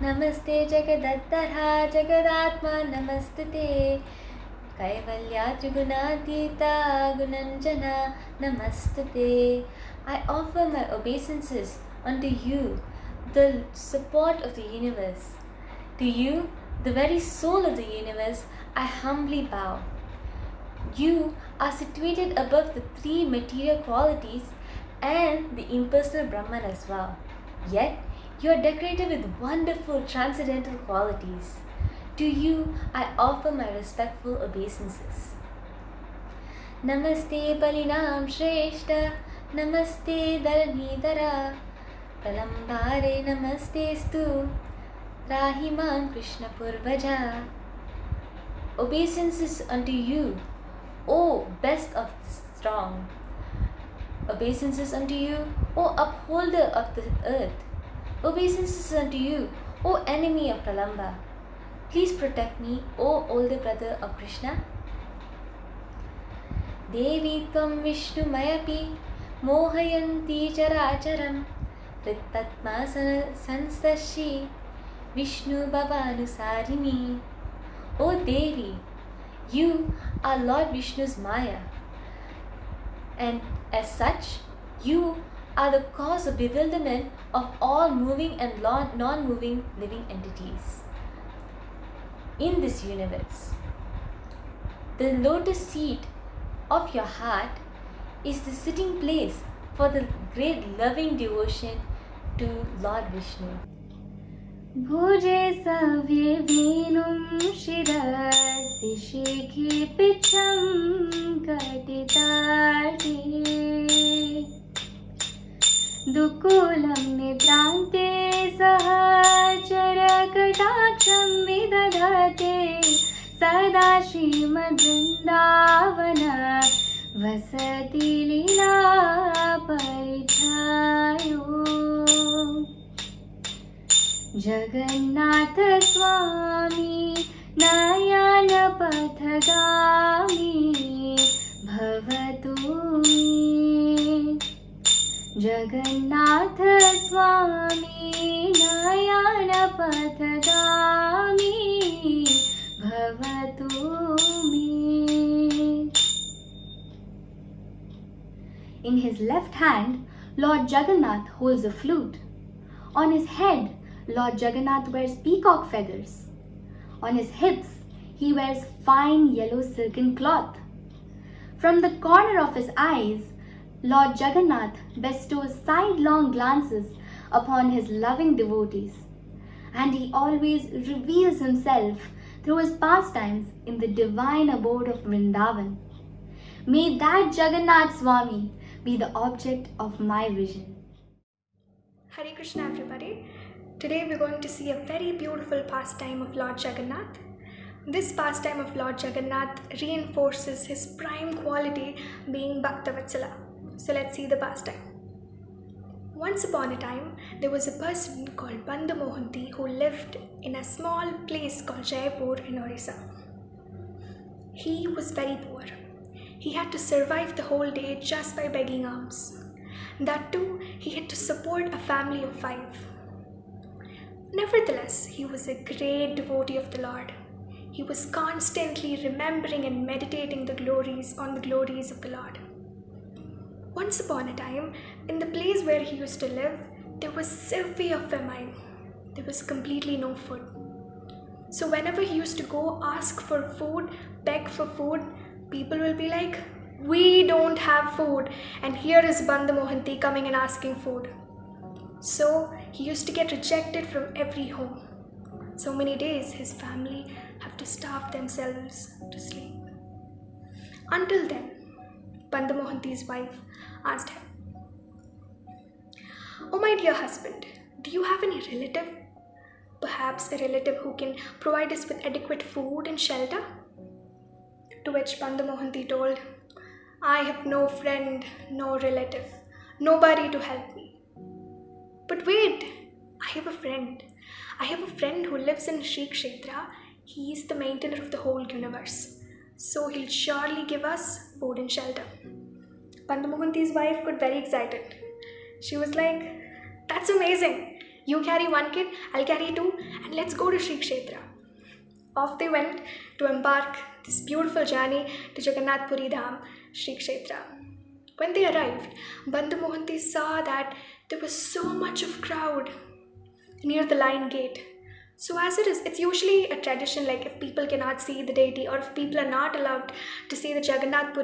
नमस्ते जगदत्तरा जगदात्मा नमस्तुते कैवल्यात्रिगुणातीता गुणञ्जना नमस्तुते. I offer my obeisances unto you, the support of the universe. To you, the very soul of the universe, I humbly bow. You are situated above the three material qualities and the impersonal Brahman as well. Yet, you are decorated with wonderful transcendental qualities. To you, I offer my respectful obeisances. Namaste Balinam Shreshta, Namaste Dharanidhara, Pralambare Namaste Stu, Rahimam Krishna Purvaja. Obeisances unto you, O best of the strong. Obeisances unto you, O upholder of the earth. Obeisances unto you, O enemy of Pralamba. Please protect me, O older brother of Krishna. Devi tvam Vishnu mayapi mohayanti characharam Rittatma sanstashi Vishnu bhavanusarini. O Devi, you are Lord Vishnu's Maya, and as such, you are the cause of bewilderment of all moving and non-moving living entities in this universe. The lotus seat of your heart is the sitting place for the great loving devotion to Lord Vishnu. भुजे सव्ये वेणुं शिरसि शिखि पिच्छं कटितटे दुकूलं निद्रान्ते सहचरकटाक्षं विदधते सदा श्रीमद्वृन्दावन वसति लीला परिछायो जगन्नाथ स्वामी नयन पथगामी भवतु मे जगन्नाथ स्वामी नयन पथगामी भवतु मे. In his left hand, Lord Jagannath holds a flute. On his head, Lord Jagannath wears peacock feathers. On his hips, he wears fine yellow silken cloth. From the corner of his eyes, Lord Jagannath bestows sidelong glances upon his loving devotees, and he always reveals himself through his pastimes in the divine abode of Vrindavan. May that Jagannath Swami be the object of my vision. Hare Krishna everybody. Today we're going to see a very beautiful pastime of Lord Jagannath. This pastime of Lord Jagannath reinforces his prime quality being Bhaktavatsala. So let's see the pastime. Once upon a time, there was a person called Bandhu Mohanty who lived in a small place called Jaipur in Orissa. He was very poor. He had to survive the whole day just by begging alms. That too, he had to support a family of 5. Nevertheless, he was a great devotee of the Lord. He was constantly remembering and meditating on the glories of the Lord. Once upon a time, in the place where he used to live, there was severe famine. There was completely no food. So whenever he used to go ask for food, beg for food, people will be like, "We don't have food, and here is Bandhu Mohanty coming and asking food." So he used to get rejected from every home. So many days his family have to starve themselves to sleep. Until then, Bandhu Mohanty's wife asked him, "Oh my dear husband, do you have any relative? Perhaps a relative who can provide us with adequate food and shelter?" To which Bandhu Mohanty told, "I have no friend, no relative, nobody to help me." "But wait, I have a friend. I have a friend who lives in Sri Kshetra. He is the maintainer of the whole universe. So he'll surely give us food and shelter." Bandhu Mohanty's wife got very excited. She was like, "That's amazing. You carry one kid, I'll carry two, and let's go to Sri Kshetra. Off they went to embark this beautiful journey to Jagannath Puri Dham, Sri Kshetra. When they arrived, Bandhu Mohanty saw that there was so much of crowd near the lion gate. So as it is, it's usually a tradition, like if people cannot see the deity or if people are not allowed to see the Jagannath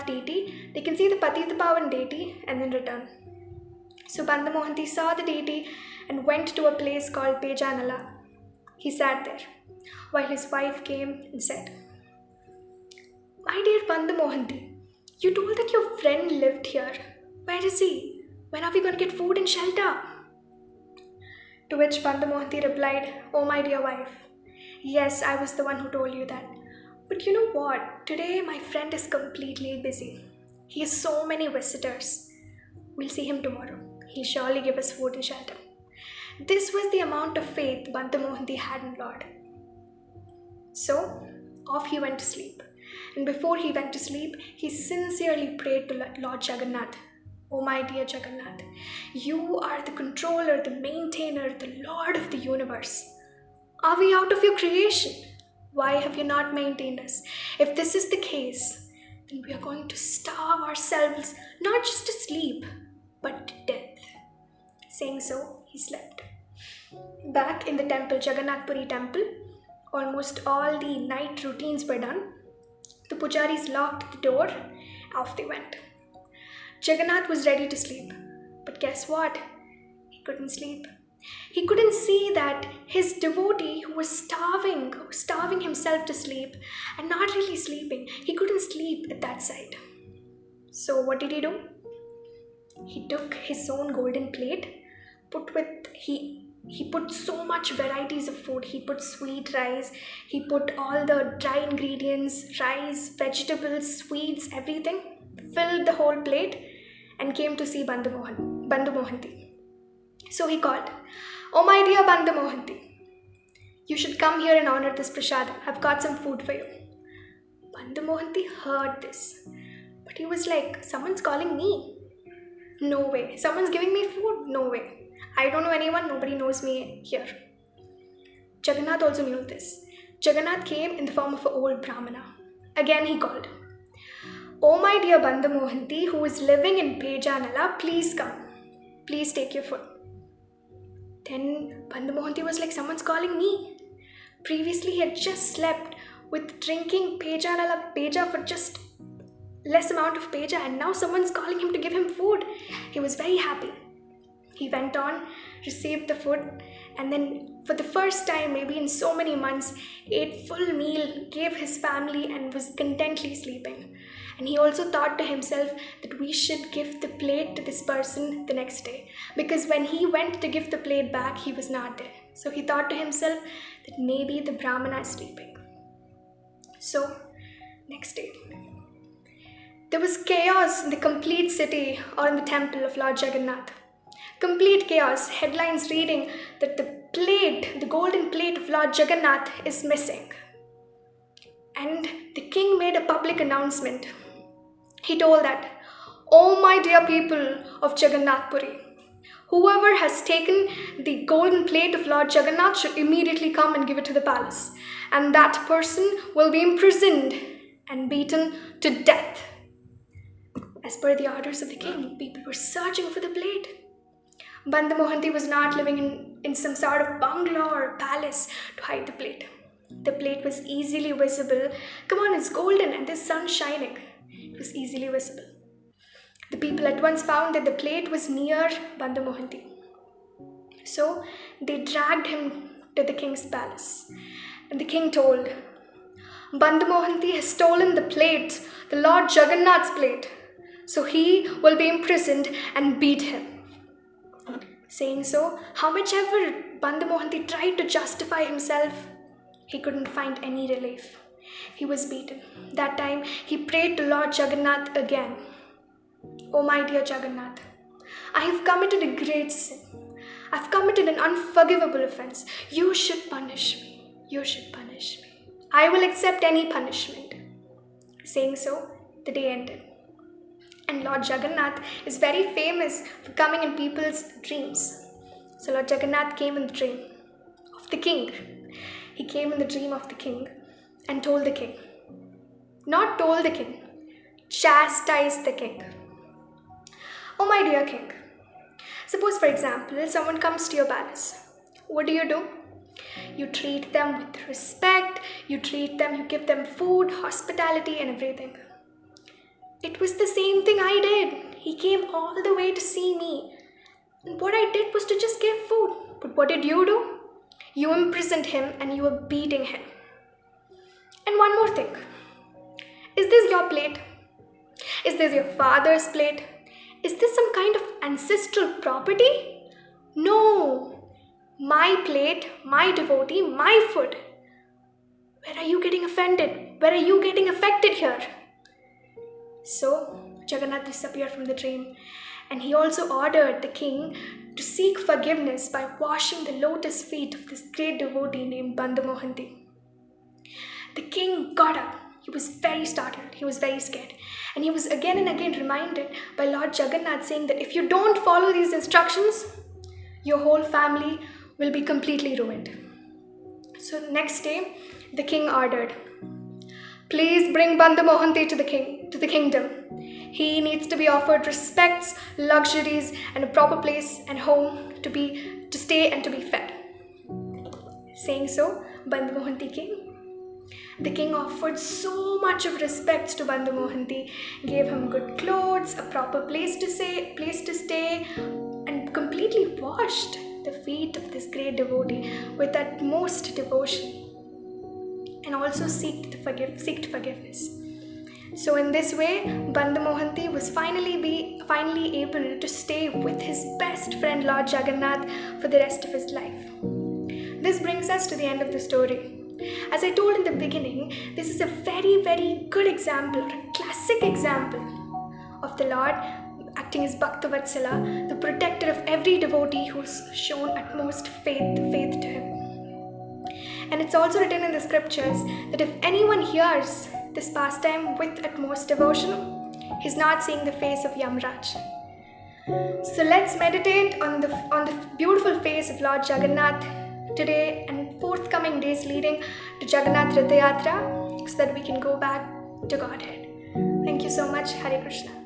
deity, they can see the Patita Pavan deity and then return. So Bandhu Mohanty saw the deity and went to a place called Pejanala. He sat there while his wife came and said, "My dear Bandhu Mohanty, you told that your friend lived here. Where is he? When are we going to get food and shelter?" To which Bandhu Mohanty replied, "Oh my dear wife, yes, I was the one who told you that. But you know what? Today my friend is completely busy. He has so many visitors. We'll see him tomorrow. He'll surely give us food and shelter." This was the amount of faith Bandhu Mohanty had in Lord. So, off he went to sleep. And before he went to sleep, he sincerely prayed to Lord Jagannath. "Oh my dear Jagannath, you are the controller, the maintainer, the Lord of the universe. Are we out of your creation? Why have you not maintained us? If this is the case, then we are going to starve ourselves, not just to sleep, but to death." Saying so, he slept. Back in the temple, Jagannath Puri temple, almost all the night routines were done. The pujaris locked the door. Off they went. Jagannath was ready to sleep. But guess what? He couldn't sleep. He couldn't see that his devotee who was starving himself to sleep and not really sleeping, he couldn't sleep at that sight. So what did he do? He took his own golden plate, he put so much varieties of food. He put sweet rice, he put all the dry ingredients, rice, vegetables, sweets, everything, filled the whole plate and came to see Bandhu Mohanty. So he called, "Oh my dear Bandhu Mohanty, you should come here and honor this prasad. I've got some food for you." Bandhu Mohanty heard this, but he was like, "Someone's calling me? No way. Someone's giving me food? No way. I don't know anyone, nobody knows me here." Jagannath also knew this. Jagannath came in the form of an old Brahmana. Again he called, "Oh my dear Bandhu Mohanty, who is living in Pejanala, please come. Please take your food." Then Bandhu Mohanty was like, "Someone's calling me." Previously he had just slept with drinking Peja for just less amount of Peja, and now someone's calling him to give him food. He was very happy. He went on, received the food, and then for the first time, maybe in so many months, ate full meal, gave his family, and was contently sleeping. And he also thought to himself that we should give the plate to this person the next day, because when he went to give the plate back, he was not there. So he thought to himself that maybe the Brahmana is sleeping. So, next day, there was chaos in the complete city or in the temple of Lord Jagannath. Complete chaos, headlines reading that the golden plate of Lord Jagannath is missing. And the king made a public announcement. He told that, "Oh my dear people of Jagannath Puri, whoever has taken the golden plate of Lord Jagannath should immediately come and give it to the palace. And that person will be imprisoned and beaten to death." As per the orders of the king, people were searching for the plate. Bandhu Mohanty was not living in some sort of bungalow or palace to hide the plate. The plate was easily visible. Come on, it's golden and the sun shining. It was easily visible. The people at once found that the plate was near Bandhu Mohanty. So they dragged him to the king's palace. And the king told, "Bandhu Mohanty has stolen the plate, the Lord Jagannath's plate. So he will be imprisoned and beat him." Saying so, how much ever Bandhu Mohanty tried to justify himself, he couldn't find any relief. He was beaten. That time, he prayed to Lord Jagannath again. "Oh my dear Jagannath, I have committed a great sin. I've committed an unforgivable offense. You should punish me. You should punish me. I will accept any punishment." Saying so, the day ended. And Lord Jagannath is very famous for coming in people's dreams. So Lord Jagannath came in the dream of the king. He came in the dream of the king and told the king. Not told the king, chastised the king. Oh my dear king, suppose for example, someone comes to your palace. What do? You treat them with respect, you give them food, hospitality and everything. It was the same thing I did. He came all the way to see me. And what I did was to just give food. But what did you do? You imprisoned him and you were beating him. And one more thing. Is this your plate? Is this your father's plate? Is this some kind of ancestral property? No. My plate, my devotee, my food. Where are you getting offended? Where are you getting affected here? So Jagannath disappeared from the dream, and he also ordered the king to seek forgiveness by washing the lotus feet of this great devotee named Bandhu Mohanty. The king got up. He was very startled. He was very scared. And he was again and again reminded by Lord Jagannath saying that if you don't follow these instructions, your whole family will be completely ruined. So the next day, the king ordered, please bring Bandhu Mohanty to the kingdom. He needs to be offered respects, luxuries, and a proper place and home to stay and to be fed. Saying so, Bandhu Mohanty came. The king offered so much of respect to Bandhu Mohanty, gave him good clothes, a proper place to stay, and completely washed the feet of this great devotee with utmost devotion, and also seeked forgiveness. So in this way, Bandhu Mohanty was finally able to stay with his best friend Lord Jagannath for the rest of his life. This brings us to the end of the story. As I told in the beginning, this is a very, very good example, or a classic example of the Lord acting as Bhaktavatsala, the protector of every devotee who's shown utmost faith to him. And it's also written in the scriptures that if anyone hears this pastime with utmost devotion, he's not seeing the face of Yamraj. So let's meditate on the beautiful face of Lord Jagannath today and forthcoming days leading to Jagannath Ratha Yatra, so that we can go back to Godhead. Thank you so much. Hare Krishna.